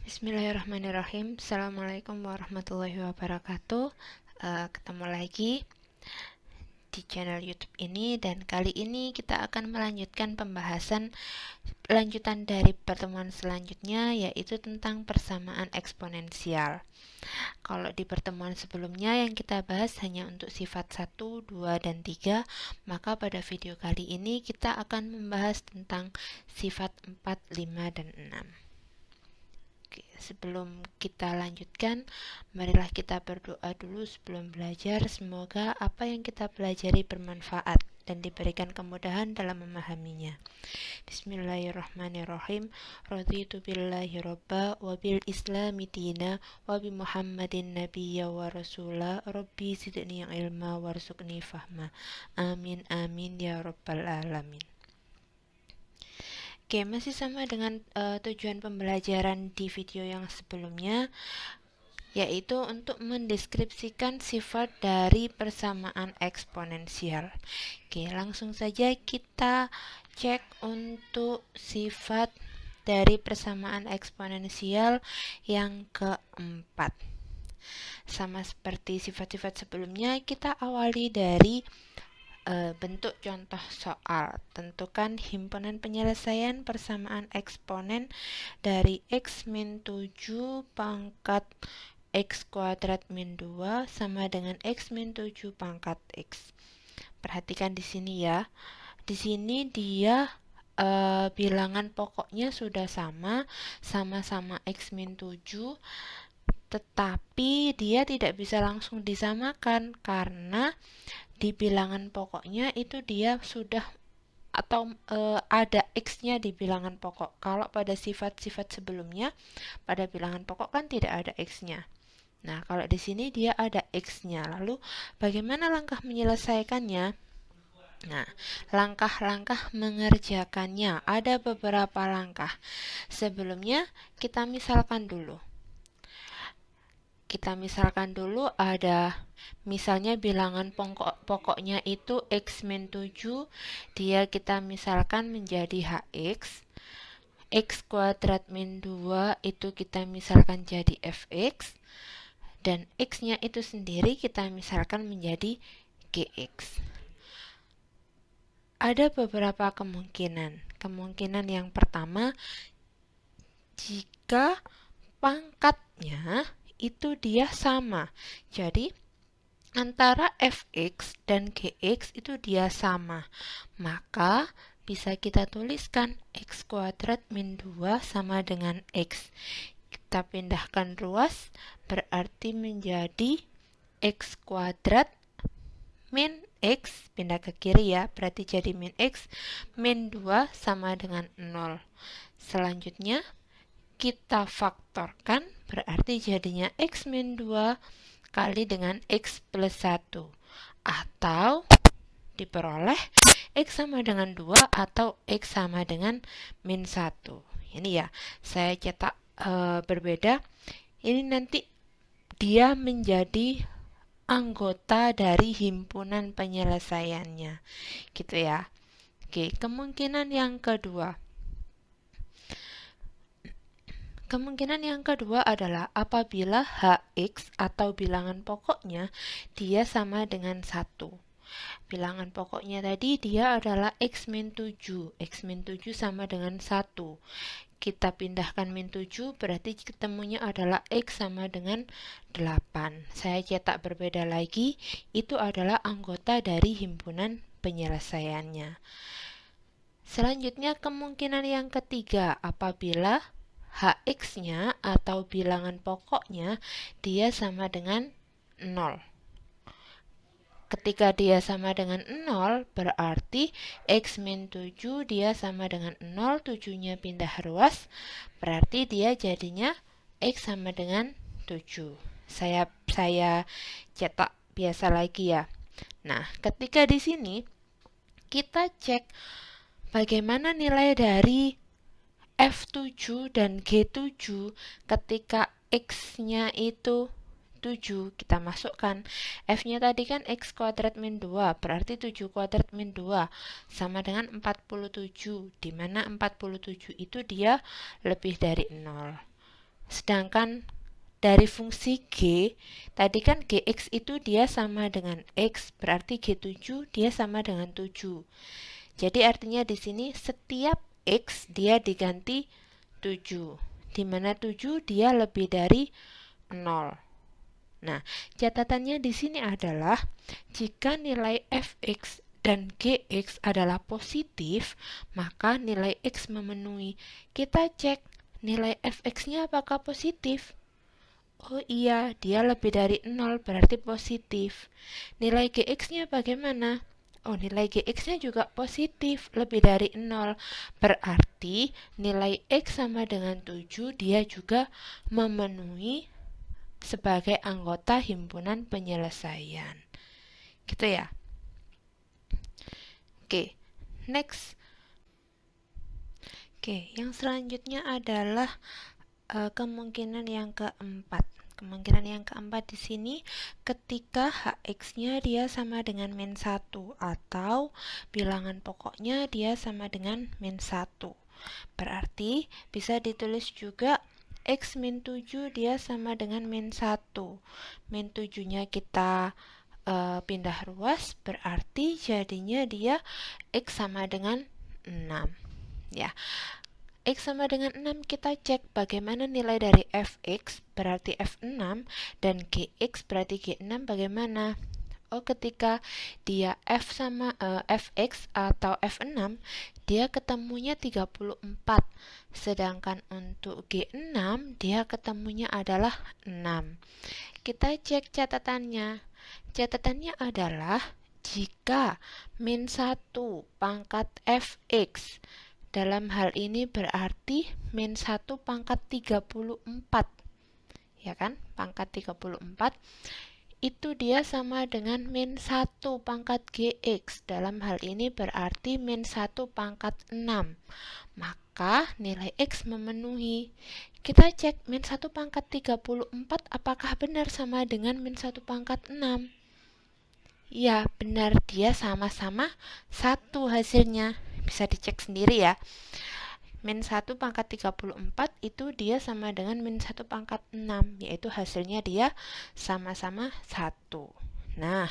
Bismillahirrahmanirrahim. Assalamualaikum warahmatullahi wabarakatuh. Ketemu lagi di channel YouTube ini, dan kali ini kita akan melanjutkan pembahasan lanjutan dari pertemuan selanjutnya, yaitu tentang persamaan eksponensial. Kalau di pertemuan sebelumnya yang kita bahas hanya untuk sifat 1, 2, dan 3, maka pada video kali ini kita akan membahas tentang sifat 4, 5, dan 6. Oke, sebelum kita lanjutkan, marilah kita berdoa dulu sebelum belajar. Semoga apa yang kita pelajari bermanfaat dan diberikan kemudahan dalam memahaminya. Bismillahirrahmanirrahim. Raditu billahi robba wa bil islami dina wa bi muhammadin nabiyya wa rasula rabbi zidni ilma warzuqni fahma. Amin amin ya rabbal alamin. Oke, masih sama dengan tujuan pembelajaran di video yang sebelumnya, yaitu untuk mendeskripsikan sifat dari persamaan eksponensial. Oke, langsung saja kita cek untuk sifat dari persamaan eksponensial yang keempat. Sama seperti sifat-sifat sebelumnya, kita awali dari bentuk contoh soal. Tentukan himpunan penyelesaian persamaan eksponen dari x min 7 pangkat x kuadrat min 2 sama dengan x min 7 pangkat x. Perhatikan di sini ya. Di sini dia bilangan pokoknya sudah sama-sama x min 7, tetapi dia tidak bisa langsung disamakan karena di bilangan pokoknya itu dia sudah atau ada x-nya di bilangan pokok. Kalau pada sifat-sifat sebelumnya pada bilangan pokok kan tidak ada x-nya. Nah, kalau di sini dia ada x-nya. Lalu bagaimana langkah menyelesaikannya? Nah, langkah-langkah mengerjakannya ada beberapa langkah. Sebelumnya kita misalkan dulu. Ada misalnya bilangan pokoknya itu x min 7, dia kita misalkan menjadi hx, x kuadrat min 2 itu kita misalkan jadi fx, dan x-nya itu sendiri kita misalkan menjadi gx. Ada beberapa kemungkinan. Kemungkinan yang pertama, jika pangkatnya itu dia sama. Jadi antara fx dan gx itu dia sama. Maka bisa kita tuliskan x kuadrat min 2 sama dengan x. Kita pindahkan ruas, berarti menjadi x kuadrat min x, pindah ke kiri ya, berarti jadi min x min 2 sama dengan 0. Selanjutnya kita faktorkan, berarti jadinya x min 2 kali dengan x plus 1, atau diperoleh x sama dengan 2 atau x sama dengan min 1. Ini ya, saya cetak berbeda. Ini nanti dia menjadi anggota dari himpunan penyelesaiannya, gitu ya. Oke, kemungkinan yang kedua. Kemungkinan yang kedua adalah apabila hx atau bilangan pokoknya dia sama dengan 1. Bilangan pokoknya tadi dia adalah x min 7. X min 7 sama dengan 1. Kita pindahkan min 7, berarti ketemunya adalah x sama dengan 8. Saya cetak berbeda lagi, itu adalah anggota dari himpunan penyelesaiannya. Selanjutnya kemungkinan yang ketiga, apabila hx-nya atau bilangan pokoknya dia sama dengan 0. Ketika dia sama dengan 0, berarti x min 7 dia sama dengan 0, 7-nya pindah ruas, berarti dia jadinya x sama dengan 7. Saya cetak biasa lagi ya. Nah, ketika di sini kita cek bagaimana nilai dari F7 dan G7 ketika X-nya itu 7, kita masukkan. F-nya tadi kan X kuadrat min 2, berarti 7 kuadrat min 2 sama dengan 47, di mana 47 itu dia lebih dari 0. Sedangkan dari fungsi G, tadi kan Gx itu dia sama dengan X, berarti G7 dia sama dengan 7. Jadi artinya di sini setiap X dia diganti 7, di mana 7 dia lebih dari 0. Nah, catatannya di sini adalah jika nilai fx dan gx adalah positif, maka nilai x memenuhi. Kita cek nilai fx-nya apakah positif. Oh iya, dia lebih dari 0, berarti positif. Nilai gx-nya bagaimana? Oh, nilai gx-nya juga positif, lebih dari 0. Berarti nilai x sama dengan 7, dia juga memenuhi sebagai anggota himpunan penyelesaian. Gitu ya. Oke, next. Oke, yang selanjutnya adalah kemungkinan yang keempat. Kemungkinan yang keempat di sini ketika hx-nya dia sama dengan min 1 atau bilangan pokoknya dia sama dengan min 1. Berarti bisa ditulis juga x min 7 dia sama dengan min 1. Min 7-nya kita pindah ruas, berarti jadinya dia x sama dengan 6. Ya. X sama dengan 6, kita cek bagaimana nilai dari fx berarti f6 dan gx berarti g6 bagaimana. Oh, ketika dia fx atau f6 dia ketemunya 34, sedangkan untuk g6 dia ketemunya adalah 6. Kita cek catatannya. Catatannya adalah jika min 1 pangkat fx, dalam hal ini berarti min 1 pangkat 34. Ya kan? Pangkat 34 itu dia sama dengan min 1 pangkat gx. Dalam hal ini berarti min 1 pangkat 6. Maka nilai x memenuhi. Kita cek min 1 pangkat 34 apakah benar sama dengan min 1 pangkat 6? Ya, benar, dia sama-sama 1 hasilnya. Bisa dicek sendiri ya. Min 1 pangkat 34 itu dia sama dengan min 1 pangkat 6, yaitu hasilnya dia sama-sama 1. Nah,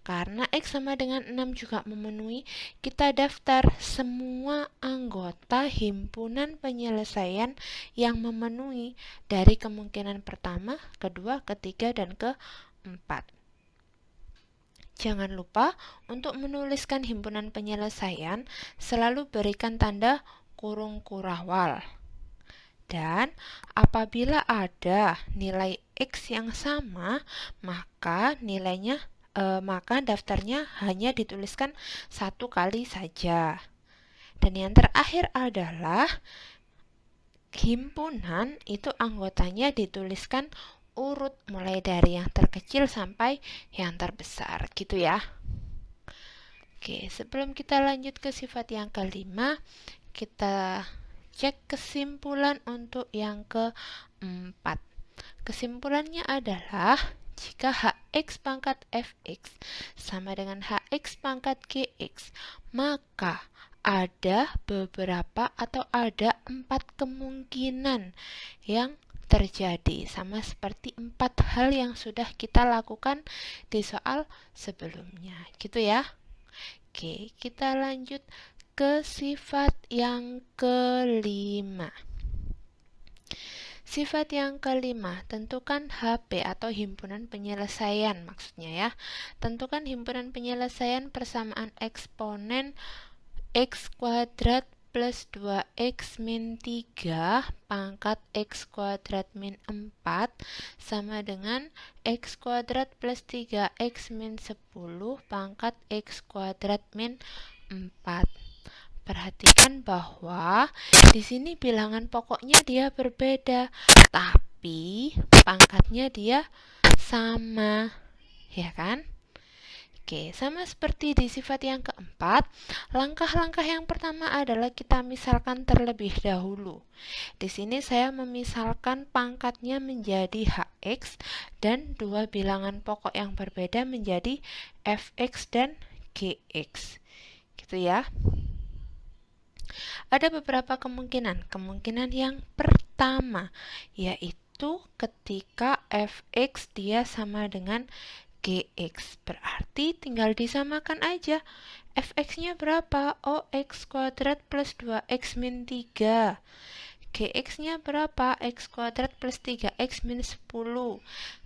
karena x sama dengan 6 juga memenuhi, kita daftar semua anggota himpunan penyelesaian yang memenuhi dari kemungkinan pertama, kedua, ketiga, dan keempat. Jangan lupa untuk menuliskan himpunan penyelesaian selalu berikan tanda kurung kurawal. Dan apabila ada nilai x yang sama, maka maka daftarnya hanya dituliskan 1 kali saja. Dan yang terakhir adalah himpunan itu anggotanya dituliskan urut mulai dari yang terkecil sampai yang terbesar, gitu ya. Oke, sebelum kita lanjut ke sifat yang kelima, kita cek kesimpulan untuk yang keempat. Kesimpulannya adalah jika hx pangkat fx sama dengan hx pangkat gx, maka ada beberapa atau ada 4 kemungkinan yang terjadi, sama seperti 4 hal yang sudah kita lakukan di soal sebelumnya, gitu ya. Oke, kita lanjut ke sifat yang kelima. Sifat yang kelima, tentukan HP atau himpunan penyelesaian maksudnya ya. Tentukan himpunan penyelesaian persamaan eksponen x kuadrat plus 2x min 3 pangkat x kuadrat min 4 sama dengan x kuadrat plus 3x min 10 pangkat x kuadrat min 4. Perhatikan bahwa di sini bilangan pokoknya dia berbeda, tapi pangkatnya dia sama, ya kan? Oke, sama seperti di sifat yang keempat, langkah-langkah yang pertama adalah kita misalkan terlebih dahulu. Di sini saya memisalkan pangkatnya menjadi hx dan 2 bilangan pokok yang berbeda menjadi fx dan gx. Gitu ya. Ada beberapa kemungkinan. Kemungkinan yang pertama yaitu ketika fx dia sama dengan gx. Berarti tinggal disamakan aja. Fx-nya berapa? Oh, x kuadrat plus 2x min 3. Gx-nya berapa? X kuadrat plus 3x min 10.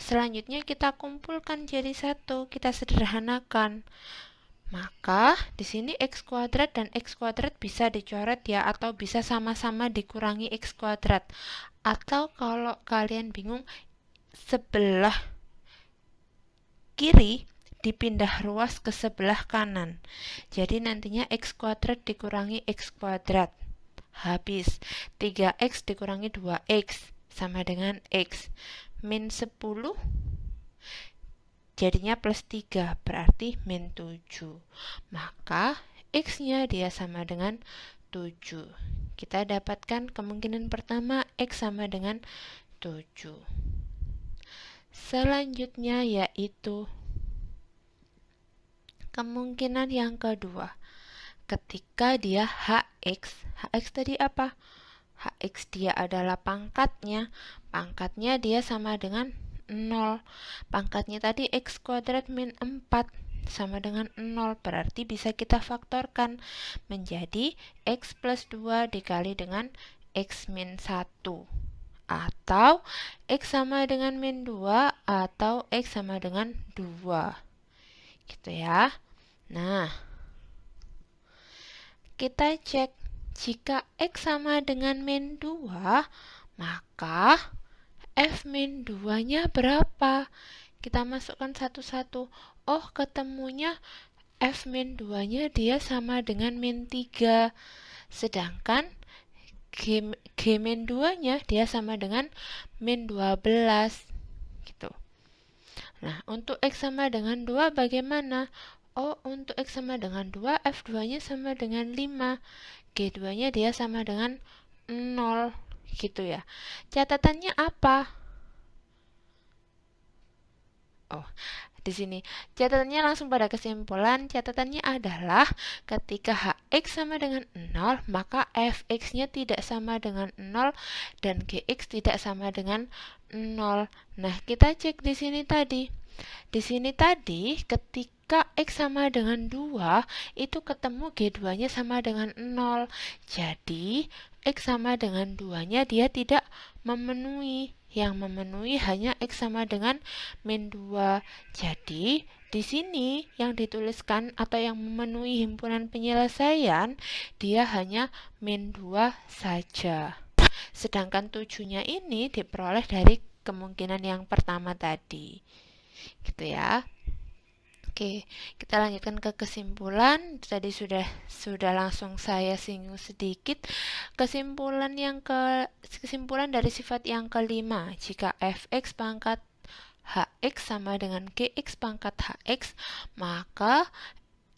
Selanjutnya kita kumpulkan jadi satu, kita sederhanakan. Maka di sini x kuadrat dan x kuadrat bisa dicoret ya, atau bisa sama-sama dikurangi x kuadrat. Atau kalau kalian bingung, sebelah kiri dipindah ruas ke sebelah kanan. Jadi nantinya x kuadrat dikurangi x kuadrat. Habis 3x dikurangi 2x sama dengan x. Min 10 jadinya plus 3, berarti min 7. Maka x-nya dia sama dengan 7. Kita dapatkan kemungkinan pertama x sama dengan 7. Selanjutnya yaitu kemungkinan yang kedua. Ketika dia hx tadi apa? Hx dia adalah pangkatnya. Pangkatnya dia sama dengan 0. Pangkatnya tadi x kuadrat min 4 sama dengan 0. Berarti bisa kita faktorkan menjadi x plus 2 dikali dengan x min 1. Atau x sama dengan min 2 atau x sama dengan 2. Gitu ya. Nah, kita cek. Jika x sama dengan min 2, maka f min 2-nya berapa? Kita masukkan satu-satu. Oh, ketemunya f min 2-nya dia sama dengan min 3. Sedangkan g min 2-nya dia sama dengan min 12. Gitu. Nah, untuk x sama dengan 2 bagaimana? Oh, untuk x sama dengan 2, f2-nya sama dengan 5. G2-nya dia sama dengan 0. Gitu ya. Catatannya apa? Oh, di sini catatannya langsung pada kesimpulan. Catatannya adalah ketika hx sama dengan 0, maka fx-nya tidak sama dengan 0 dan gx tidak sama dengan 0. Nah, kita cek di sini tadi. Di sini tadi ketika x sama dengan 2, itu ketemu G2-nya sama dengan 0. Jadi, x sama dengan 2-nya dia tidak memenuhi. Yang memenuhi hanya x sama dengan min 2. Jadi, di sini yang dituliskan atau yang memenuhi himpunan penyelesaian, dia hanya min 2 saja. Sedangkan 7-nya ini diperoleh dari kemungkinan yang pertama tadi. Gitu ya. Oke, kita lanjutkan ke kesimpulan. Tadi sudah langsung saya singgung sedikit. Kesimpulan dari sifat yang kelima, jika fx pangkat hx sama dengan gx pangkat hx, maka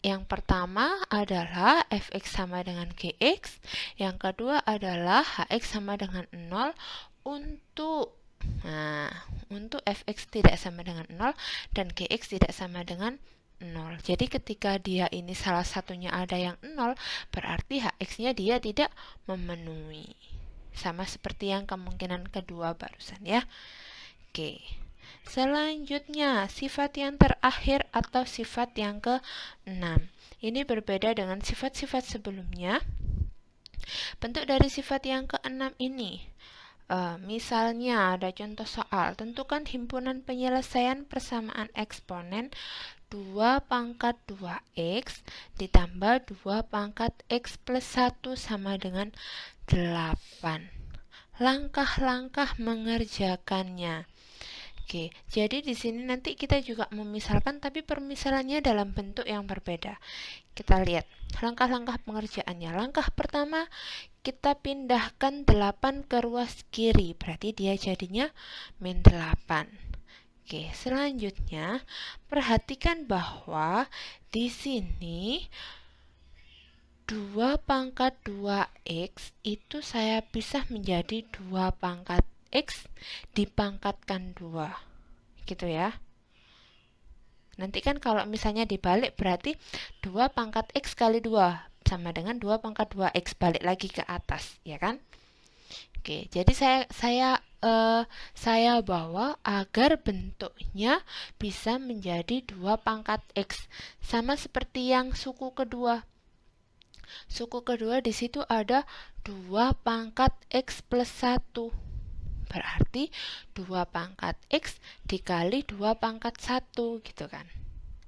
yang pertama adalah fx sama dengan gx, yang kedua adalah hx sama dengan 0 untuk fx tidak sama dengan 0 dan gx tidak sama dengan 0. Jadi ketika dia ini salah satunya ada yang 0, berarti hx-nya dia tidak memenuhi. Sama seperti yang kemungkinan kedua barusan ya. Oke. Selanjutnya, sifat yang terakhir atau sifat yang ke-6. Ini berbeda dengan sifat-sifat sebelumnya. Bentuk dari sifat yang ke-6 ini, misalnya ada contoh soal, tentukan himpunan penyelesaian persamaan eksponen 2 pangkat 2x ditambah 2 pangkat x plus 1 sama dengan 8. Langkah-langkah mengerjakannya. Oke, jadi di sini nanti kita juga memisalkan, tapi permisalannya dalam bentuk yang berbeda. Kita lihat langkah-langkah pengerjaannya. Langkah pertama, kita pindahkan 8 ke ruas kiri, berarti dia jadinya min 8. Oke, selanjutnya perhatikan bahwa di sini 2 pangkat 2x itu saya pisah menjadi 2 pangkat x dipangkatkan 2. Gitu ya. Nanti kan kalau misalnya dibalik berarti 2 pangkat x kali 2. sama dengan 2 pangkat 2x, balik lagi ke atas, ya kan? Oke, jadi saya bawa agar bentuknya bisa menjadi 2 pangkat x, sama seperti yang suku kedua. Suku kedua di situ ada 2 pangkat x plus 1. Berarti 2 pangkat x dikali 2 pangkat 1 gitu kan.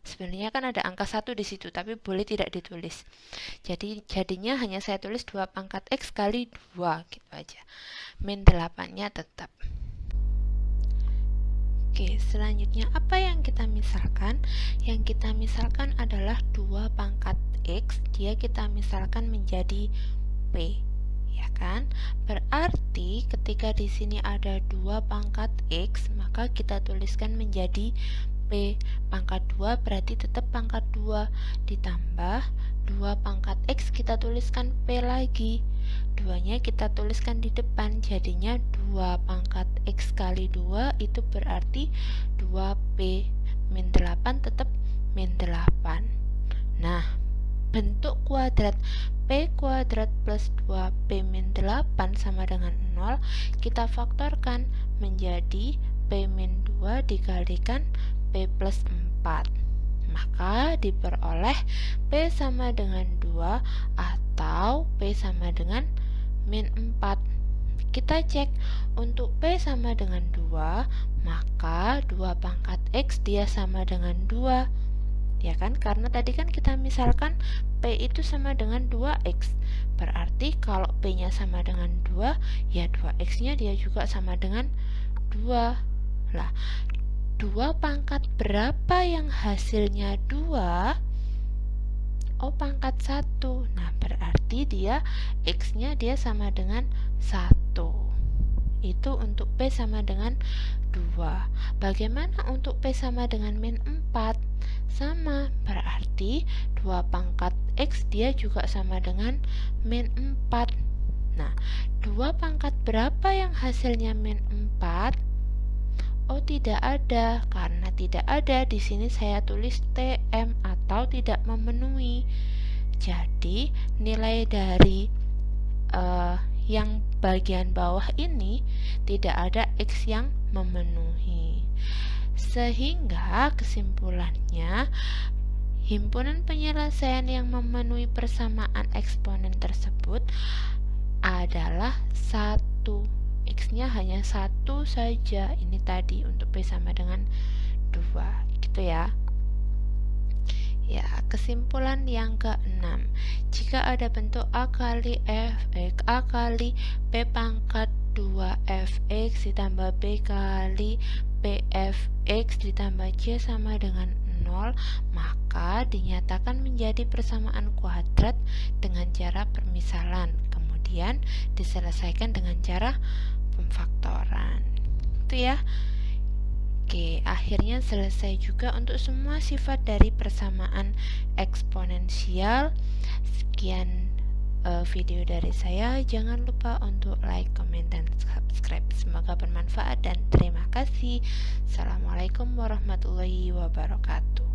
Sebenarnya kan ada angka 1 di situ, tapi boleh tidak ditulis. Jadinya hanya saya tulis 2 pangkat x kali 2 gitu aja. Min 8-nya tetap. Oke, selanjutnya apa yang kita misalkan? Yang kita misalkan adalah 2 pangkat x, dia kita misalkan menjadi p. Ya kan? Berarti ketika di sini ada 2 pangkat x, maka kita tuliskan menjadi p. Pangkat 2 berarti tetap pangkat 2 ditambah 2 pangkat x, kita tuliskan p lagi. 2-nya kita tuliskan di depan, jadinya 2 pangkat x kali 2 itu berarti 2p. Min 8 tetap min 8. Nah, bentuk kuadrat p kuadrat plus 2p min 8 sama dengan 0, kita faktorkan menjadi p min 2 dikalikan p plus 4. Maka diperoleh p sama dengan 2 atau p sama dengan min 4. Kita cek untuk p sama dengan 2, maka 2 pangkat x dia sama dengan 2. Ya kan, karena tadi kan kita misalkan p itu sama dengan 2x, berarti kalau p nya sama dengan 2, ya 2x nya dia juga sama dengan 2. Lah, 2 pangkat berapa yang hasilnya 2? Oh, pangkat 1. Nah, berarti dia x nya dia sama dengan 1. Itu untuk p sama dengan 2. Bagaimana untuk p sama dengan min 4? Sama, berarti 2 pangkat x dia juga sama dengan min 4. Nah, 2 pangkat berapa yang hasilnya min 4? Oh, tidak ada. Karena tidak ada, di sini saya tulis TM atau tidak memenuhi. Jadi, nilai dari yang bagian bawah ini tidak ada x yang memenuhi. Sehingga kesimpulannya, himpunan penyelesaian yang memenuhi persamaan eksponen tersebut adalah 1. X-nya hanya 1 saja. Ini tadi untuk P sama dengan 2. Gitu ya. Ya, kesimpulan yang ke-6. Jika ada bentuk A kali Fx, A kali P pangkat 2Fx ditambah B kali Pfx ditambah C sama dengan 0, maka dinyatakan menjadi persamaan kuadrat dengan cara permisalan. Kemudian diselesaikan dengan cara pemfaktoran. Itu ya. Oke, akhirnya selesai juga untuk semua sifat dari persamaan eksponensial. Sekian video dari saya. Jangan lupa untuk like, comment, dan subscribe. Semoga bermanfaat dan terima kasih. Assalamualaikum warahmatullahi wabarakatuh.